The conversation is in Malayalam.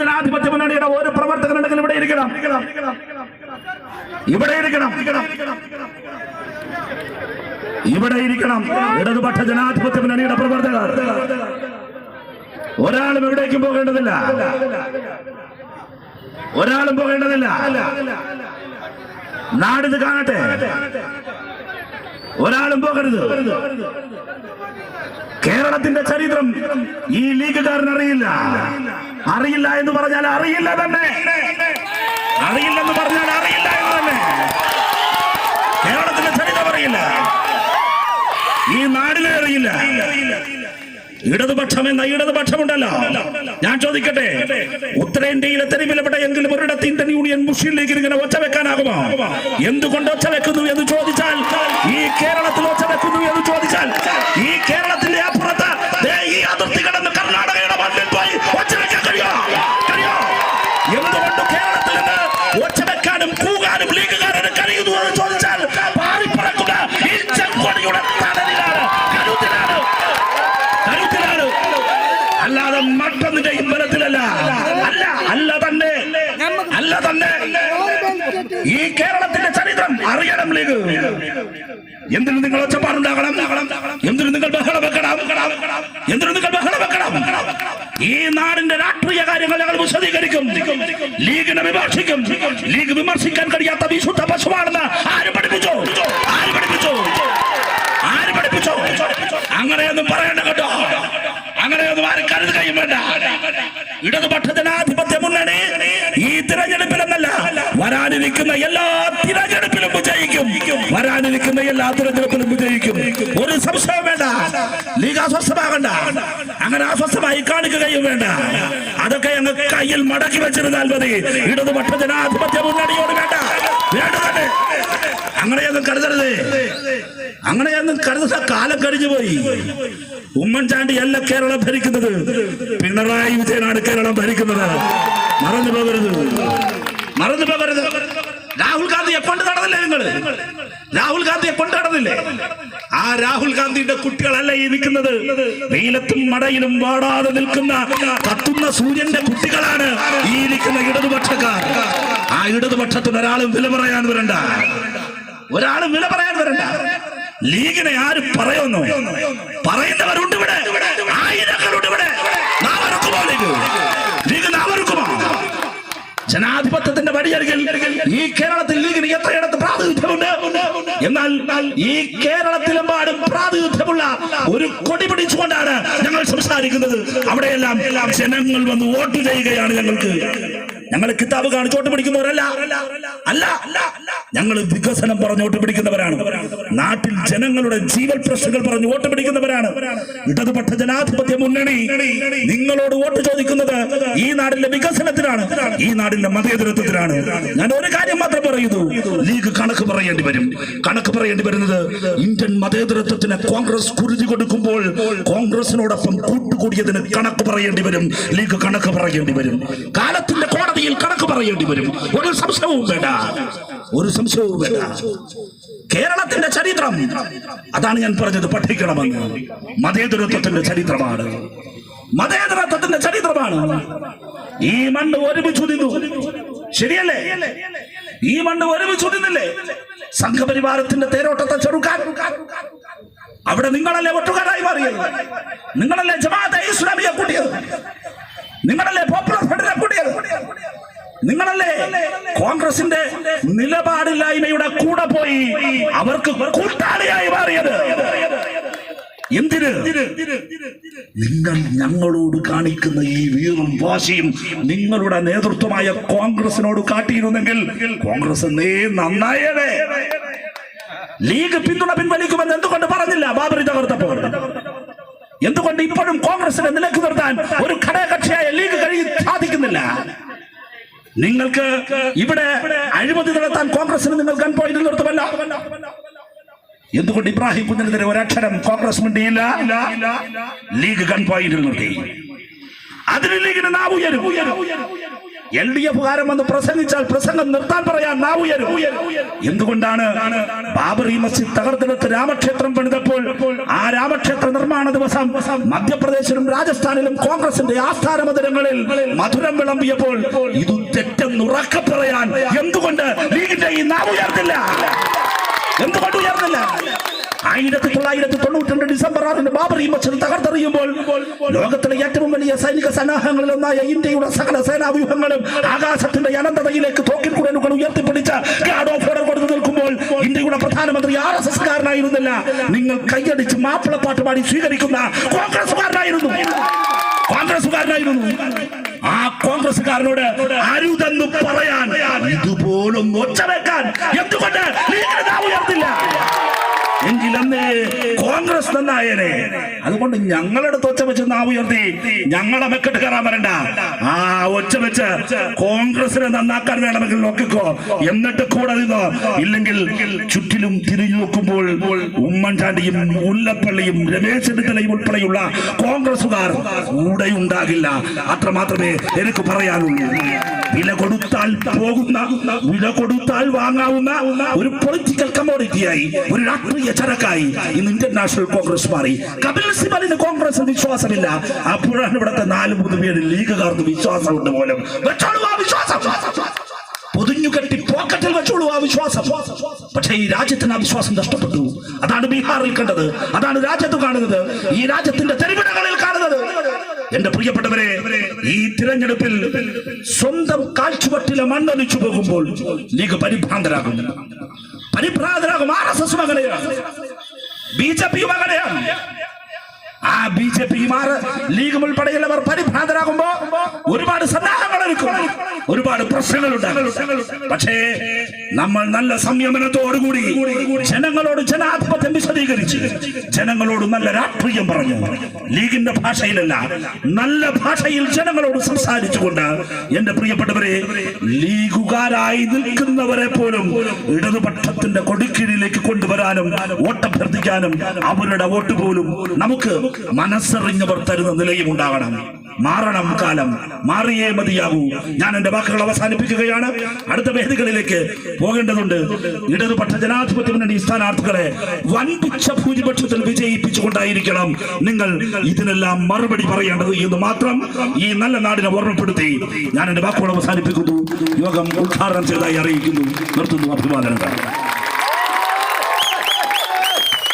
ജനാധിപത്യ മുന്നണിയുടെ ഒരു പ്രവർത്തകനുണ്ടെങ്കിൽ ഇവിടെ ഇരിക്കണം, ഇവിടെ ഇരിക്കണം, ഇവിടെ ഇരിക്കണം. ഇടതുപക്ഷ ജനാധിപത്യ മുന്നണിയുടെ പ്രവർത്തകർ ഒരാളും എവിടേക്കും പോകേണ്ടതില്ല, ഒരാളും പോകേണ്ടതില്ല. നാടിത് കാണട്ടെ, ഒരാളും പോകരുത്. കേരളത്തിന്റെ ചരിത്രം ഈ ലീഗുകാരൻ അറിയില്ല. അറിയില്ല എന്ന് പറഞ്ഞാൽ അറിയില്ല തന്നെ, അറിയില്ലെന്ന് പറഞ്ഞാൽ അറിയില്ല എന്ന് തന്നെ. കേരളത്തിന്റെ ചരിത്രം അറിയില്ല, ഈ നാടിനെ അറിയില്ല. ഇടതുപക്ഷം എന്ന ഇടതുപക്ഷമുണ്ടല്ലോ, ഞാൻ ചോദിക്കട്ടെ, ഉത്തരേന്ത്യയിലെ തെരുവിലപ്പെട്ട എങ്കിലും ഒരിടത്ത് ഇന്ത്യൻ യൂണിയൻ മുസ്ലിം ലീഗിന് ഇങ്ങനെ ഒച്ച വെക്കാനാകുമോ? എന്തുകൊണ്ട് ഒച്ച വെക്കുന്നു എന്ന് ചോദിച്ചാൽ, ഈ കേരളത്തിൽ ഒച്ച വെക്കുന്നു എന്ന് ചോദിച്ചാൽ, ഈ കേരളത്തിന്റെ അപ്പുറത്ത് ഈ അതിർത്തി കടന്ന് കർണാടകയുടെ മണ്ണിൽ പോയി ഒച്ച വെക്കാൻ കഴിയോ? എന്തുകൊണ്ട് കേരളത്തിൽ നിന്ന് ഒച്ച വെക്കാനും കൂകാനും ലീഗുകാരന് കഴിയുന്നു എന്ന് ചോദിച്ചാൽ, പാറിപ്പറക്കുക ഈ ചെങ്കൊടിയുടെ തണലിലാണ്, കരുത്തിലാണ്, അല്ലാതെ മറ്റൊന്നിന്റെയും ബലത്തിലല്ല. അല്ല തന്നെ, അല്ല തന്നെ. ഈ കേരളത്തിന്റെ ചരിത്രം അറിയണം ലീഗ്. എന്തിനു നിങ്ങൾ ഒച്ചപ്പാടുണ്ടാകണം? എന്തിനു നിങ്ങൾ ബഹളം വെക്കണം? എന്തിനു നിങ്ങൾ ബഹളം വെക്കണം? ഈ നാടിന്റെ രാഷ്ട്രീയ കാര്യങ്ങൾ ഞങ്ങൾ വിശദീകരിക്കും, ലീഗിനെ വിമർശിക്കും. ലീഗ് വിമർശിക്കാൻ കഴിയാത്ത വിശുദ്ധ പശുവാണെന്ന് ആര് പഠിപ്പിച്ചോ? ആര് പഠിപ്പിച്ചോ? ആര് പഠിപ്പിച്ചോ? അങ്ങനെയൊന്നും പറയണ്ട കേട്ടോ, അങ്ങനെയൊന്നും ആരും കരുതുകയും വേണ്ട. ഇടതുപക്ഷ ജനാധിപത്യ മുന്നണി ഈ തിരഞ്ഞെടുപ്പിലെന്നല്ല, വരാനിരിക്കുന്ന എല്ലാ തിരഞ്ഞെടുപ്പിലും വിജയിക്കും, വരാനിരിക്കുന്ന എല്ലാ തിരഞ്ഞെടുപ്പിലും വിജയിക്കും. ഒരു സംശയം വേണ്ട. ലീഗ് അസ്വസ്ഥമാകണ്ട, അങ്ങനെ അസ്വസ്ഥമായി കാണിക്കുകയും വേണ്ട. അതൊക്കെ അങ്ങ് കയ്യിൽ മടക്കി വെച്ചിരുന്നാൽ മതി. ഇടതുപക്ഷ ജനാധിപത്യ മുന്നണിയോട് വേണ്ട, വേണ്ട തന്നെ. അങ്ങനെയൊന്നും കരുതരുത്, അങ്ങനെയൊന്നും കരുതുന്ന കാലം കഴിഞ്ഞു പോയി. ഉമ്മൻചാണ്ടി അല്ല കേരളം ഭരിക്കുന്നത്, പിണറായി വിജയനാണ് കേരളം ഭരിക്കുന്നത്. മറന്നു പോകരുത്, മറന്നു പോകരുത്. രാഹുൽ ഗാന്ധിയെ കൊണ്ട് നടന്നില്ലേ നിങ്ങൾ? രാഹുൽ ഗാന്ധിയെ കൊണ്ട് നടന്നില്ലേ? ആ രാഹുൽ ഗാന്ധിയുടെ കുട്ടികളല്ല ഈ നിൽക്കുന്നത്. വെയിലത്തും മടയിലും വാടാതെ നിൽക്കുന്ന കത്തുന്ന സൂര്യന്റെ കുട്ടികളാണ് ഈ ഇരിക്കുന്ന ഇടതുപക്ഷക്കാർ. ആ ഇടതുപക്ഷത്തിന് ഒരാളും വില പറയാൻ വരണ്ട, ഒരാളും വില പറയാൻ വരണ്ട. ലീഗിനെ ആര് പറയുന്നു? പറയുന്നവരുണ്ട് ഇവിടെ, ആയിരങ്ങളുണ്ട് ഇവിടെ. നാമറുക്കുമോ ലീഗ്? ലീഗ് നാമറുക്കുമോ? ജനാധിപത്യത്തിന്റെ വഴിയരികിൽ ഈ കേരളത്തിൽ ലീഗിന് എത്രയിടത്ത് പ്രാതിനിധ്യമുണ്ട്. എന്നാൽ ഈ കേരളത്തിലെമ്പാടും പ്രാതിനിധ്യമുള്ള ഒരു കൊടി പിടിച്ചുകൊണ്ടാണ് ഞങ്ങൾ സംസാരിക്കുന്നത്. അവിടെയെല്ലാം ജനങ്ങൾ വന്ന് വോട്ട് ചെയ്യുകയാണ് ഞങ്ങൾക്ക്. ഞങ്ങൾ കിതാബ് കാണിച്ച് വോട്ട് പിടിക്കുന്നവരല്ല, അല്ല, ഞങ്ങൾ വികസനം പറഞ്ഞ് വോട്ട് പിടിക്കുന്നവരാണ്. നാട്ടിൽ ജനങ്ങളുടെ ജീവൽ പ്രശ്നങ്ങൾ പറഞ്ഞ് വോട്ട് പിടിക്കുന്നവരാണ്. ഇടതുപക്ഷ ജനാധിപത്യ മുന്നണി നിങ്ങളോട് വോട്ട് ചോദിക്കുന്നത് ഈ നാടിന്റെ വികസനത്തിനാണ്, ഈ നാടിന്റെ മതേതരത്വത്തിനാണ്. ഞാൻ ഒരു കാര്യം മാത്രം പറയുന്നു, ലീഗ് കണക്ക് പറയേണ്ടി വരും. കണക്ക് പറയേണ്ടി വരുന്നത് ഇന്ത്യൻ മതേതരത്വത്തിന് കോൺഗ്രസ് കുരുതി കൊടുക്കുമ്പോൾ കോൺഗ്രസിനോടൊപ്പം കൂട്ടുകൂടിയതിന് കണക്ക് പറയേണ്ടി വരും. ലീഗ് കണക്ക് പറയേണ്ടി വരും. കാലത്തിന്റെ കോടതിയിൽ കണക്ക് പറയേണ്ടി വരും. ഒരു സംശയവും വേണ്ട, ഒരു സംശയവും വേണ്ട. കേരളത്തിന്റെ ചരിത്രം അതാണ് ഞാൻ പറഞ്ഞത്, പഠിക്കണമെന്ന്. മതേതരത്വത്തിന്റെ ചരിത്രമാണ്, മതേതരത്വത്തിന്റെ ചരിത്രമാണ്. ഈ മണ്ണ് ഒരുമിച്ചു നിന്നു, ശരിയല്ലേ? ഈ മണ്ണ് ഒരുമിച്ചു നിന്നില്ലേ? സംഘപരിവാരത്തിന്റെ തേരോട്ടത്തെ ചെറുക്കാൻ അവിടെ നിങ്ങളല്ലേ ഒറ്റുകാരായി മാറിയത്? നിങ്ങളല്ലേ ജമാഅത്തെ ഇസ്ലാമിയെ കൂട്ടിയത്? നിങ്ങളല്ലേ പോപ്പുലർ ഫ്രണ്ടിനെ കൂട്ടിയത്? നിങ്ങളല്ലേ കോൺഗ്രസിന്റെ നിലപാടില്ലായ്മയുടെ കൂടെ പോയി അവർക്ക് കൂട്ടാളിയായി മാറിയത്? എന്തിന്? നിങ്ങൾ ഞങ്ങളോട് കാണിക്കുന്ന ഈ വീറും വാശിയും നിങ്ങളുടെ നേതൃത്വമായ കോൺഗ്രസിനോട് കാട്ടിയിരുന്നെങ്കിൽ കോൺഗ്രസ് നന്നായേ. ലീഗ് പിന്തുണ പിൻവലിക്കുമെന്ന് എന്തുകൊണ്ട് പറഞ്ഞില്ല ബാബറി തകർത്തപ്പോൾ? എന്തുകൊണ്ട് ഇപ്പോഴും കോൺഗ്രസിനെ നിലക്ക് നിർത്താൻ ഒരു ഘടകകക്ഷിയായ ലീഗ് സാധിക്കുന്നില്ല? നിങ്ങൾക്ക് ഇവിടെ അഴിമതി നടത്താൻ കോൺഗ്രസിന് നിങ്ങൾ ഗൺ പോയിന്റ് നിർത്തുമല്ല. എന്തുകൊണ്ട് ഇബ്രാഹിം കുഞ്ഞിനെതിരെ ഒരക്ഷരം കോൺഗ്രസ് മിണ്ടിയില്ല? ലീഗ് ഗൺ പോയിന്റിൽ നിർത്തി. അതിന് ലീഗിന് നാവ് ഉയരും. LDF-കാരൻ വന്ന് പ്രസംഗിച്ചാൽ പ്രസംഗം നിർത്താൻ പറയാൻ നാവ് ഉയരും. എന്തുകൊണ്ടാണ്? ബാബറി മസ്ജിദ് തകർത്തെടുത്ത് രാമക്ഷേത്രം പണിതപ്പോൾ ആ രാമക്ഷേത്ര നിർമ്മാണ ദിവസം മധ്യപ്രദേശിലും രാജസ്ഥാനിലും കോൺഗ്രസിന്റെ ആസ്ഥാന മന്ദിരങ്ങളിൽ മധുരം വിളമ്പിയപ്പോൾ ഇത് തെറ്റെന്ന് ഉറക്കെ പറയാൻ എന്തുകൊണ്ട് ലീഗിന്റെ ഈ നാവ് ഉയർന്നില്ല? എന്തുകൊണ്ട് ഉയർന്നില്ല? 1992 ഡിസംബർ 6 ബാബറി മസ്ജിദ് തകർത്തെറിയുമ്പോൾ ലോകത്തിലെ ഏറ്റവും വലിയ സൈനിക സന്നാഹങ്ങളിൽ ഒന്നായ ഇന്ത്യയുടെ സകല സേനാവ്യൂഹങ്ങളും ആകാശത്തിന്റെ അനന്തതയിലേക്ക് തോക്കിൽ കുടലുകൾ ഉയർത്തിപ്പിടിച്ച ഗാർഡ് ഓഫ് ഓർഡർ കൊടുത്തു നിൽക്കുമ്പോൾ ഇന്ത്യയുടെ പ്രധാനമന്ത്രി RSS-കാരനായിരുന്നില്ല, നിങ്ങൾ കൈയടിച്ച് മാപ്പിളപ്പാട്ട് പാടി സ്വീകരിക്കുന്ന കോൺഗ്രസുകാരനായിരുന്നു. ആ കോൺഗ്രസുകാരനോട് അരുതെന്ന് പറയാൻ, ഇതുപോലും ഒച്ച വെക്കാൻ എന്തുകൊണ്ട് ഉയർത്തില്ല? എങ്കിലന്ന് കോൺഗ്രസ് നന്നായനെ. അതുകൊണ്ട് ഞങ്ങളടുത്ത് ഒച്ച വെച്ച് നാവ് ഉയർത്തി ഞങ്ങളെ മെക്കെട്ട് കയറാൻ വരണ്ട. ആ ഒച്ച വെച്ച് കോൺഗ്രസിനെ നന്നാക്കാൻ വേണമെങ്കിൽ നോക്കിക്കോ, എന്നിട്ട് കൂടെ നിന്നോ. ഇല്ലെങ്കിൽ ചുറ്റിലും തിരിഞ്ഞു നോക്കുമ്പോൾ ഉമ്മൻചാണ്ടിയും മുല്ലപ്പള്ളിയും രമേശ് ചെന്നിത്തലയും ഉൾപ്പെടെയുള്ള കോൺഗ്രസുകാർ കൂടെ ഉണ്ടാകില്ല. അത്ര മാത്രമേ എനിക്ക് പറയാനുള്ളൂ. വില കൊടുത്താൽ പോകുന്ന, വില കൊടുത്താൽ വാങ്ങാവുന്ന ഒരു പൊളിറ്റിക്കൽ കമ്മോഡിറ്റിയായി, ഒരു രാഷ്ട്രീയ ചരക്കായി ഇന്ന് ഇന്ത്യൻ നാഷണൽ കോൺഗ്രസ് മാറി. കപിൽ സിബലിന് കോൺഗ്രസ് വിശ്വാസമില്ല. അപ്പോഴാണ് ഇവിടുത്തെ 4-3 പേര് ലീഗുകാർക്ക് വിശ്വാസമുണ്ട് പോലും. പൊതിഞ്ഞു കെട്ടി പോക്കറ്റിൽ വെച്ചോളൂ ആ വിശ്വാസം. പക്ഷേ ഈ രാജ്യത്തിന് ആ വിശ്വാസം നഷ്ടപ്പെട്ടു. അതാണ് ബീഹാറിൽ കണ്ടത്, അതാണ് രാജ്യത്ത് കാണുന്നത്, ഈ രാജ്യത്തിന്റെ തെരുവിടങ്ങളിൽ കാണുന്നത്. എന്റെ പ്രിയപ്പെട്ടവരെ, ഈ തിരഞ്ഞെടുപ്പിൽ സ്വന്തം കാൽച്ചുവട്ടിലെ മണ്ണൊലിച്ചു പോകുമ്പോൾ ലീഗ് പരിഭ്രാന്തരാകും. RSS മകനെയാണ്, BJP മകനെയാണ്. ആ BJP ലീഗ് ഉൾപ്പെടെയുള്ളവർ പരിഭ്രാന്തരാകുമ്പോ ഒരുപാട് സന്നാഹങ്ങൾ എടുക്കും, ഒരുപാട് പ്രശ്നങ്ങൾ ഉണ്ടാകും. പക്ഷേ നമ്മൾ നല്ല സംയമനത്തോടുകൂടി ജനങ്ങളോട് ജനാധിപത്യം വിശദീകരിച്ച് ജനങ്ങളോട് നല്ല രാഷ്ട്രീയം പറഞ്ഞു, ലീഗിന്റെ ഭാഷയിലല്ല നല്ല ഭാഷയിൽ ജനങ്ങളോട് സംസാരിച്ചുകൊണ്ട്, എന്റെ പ്രിയപ്പെട്ടവരെ, ലീഗുകാരായി നിൽക്കുന്നവരെ പോലും ഇടതുപക്ഷത്തിന്റെ കൊടിക്കീഴിലേക്ക് കൊണ്ടുവരാനും വോട്ടഭ്യർത്ഥിക്കാനും അവരുടെ വോട്ട് പോലും നമുക്ക് മനസ്സറിഞ്ഞവർ തരുന്ന നിലയും ഉണ്ടാകണം. മാറണം, കാലം മാറിയേ മതിയാകൂ. ഞാൻ എന്റെ വാക്കുകൾ അവസാനിപ്പിക്കുകയാണ്. അടുത്ത വേദികളിലേക്ക് പോകേണ്ടതുണ്ട്. ഇടതുപക്ഷ ജനാധിപത്യ മുന്നണി സ്ഥാനാർത്ഥികളെ വൻപിച്ച ഭൂരിപക്ഷത്തിൽ വിജയിപ്പിച്ചുകൊണ്ടായിരിക്കണം നിങ്ങൾ ഇതിനെല്ലാം മറുപടി പറയേണ്ടത് എന്ന് മാത്രം ഈ നല്ല നാടിനെ ഓർമ്മപ്പെടുത്തി ഞാൻ എന്റെ വാക്കുകൾ അവസാനിപ്പിക്കുന്നു. യോഗം ഉദ്ഘാടനം ചെയ്തതായി അറിയിക്കുന്നു. നിർത്തുന്നു. അഭിവാദനങ്ങൾ.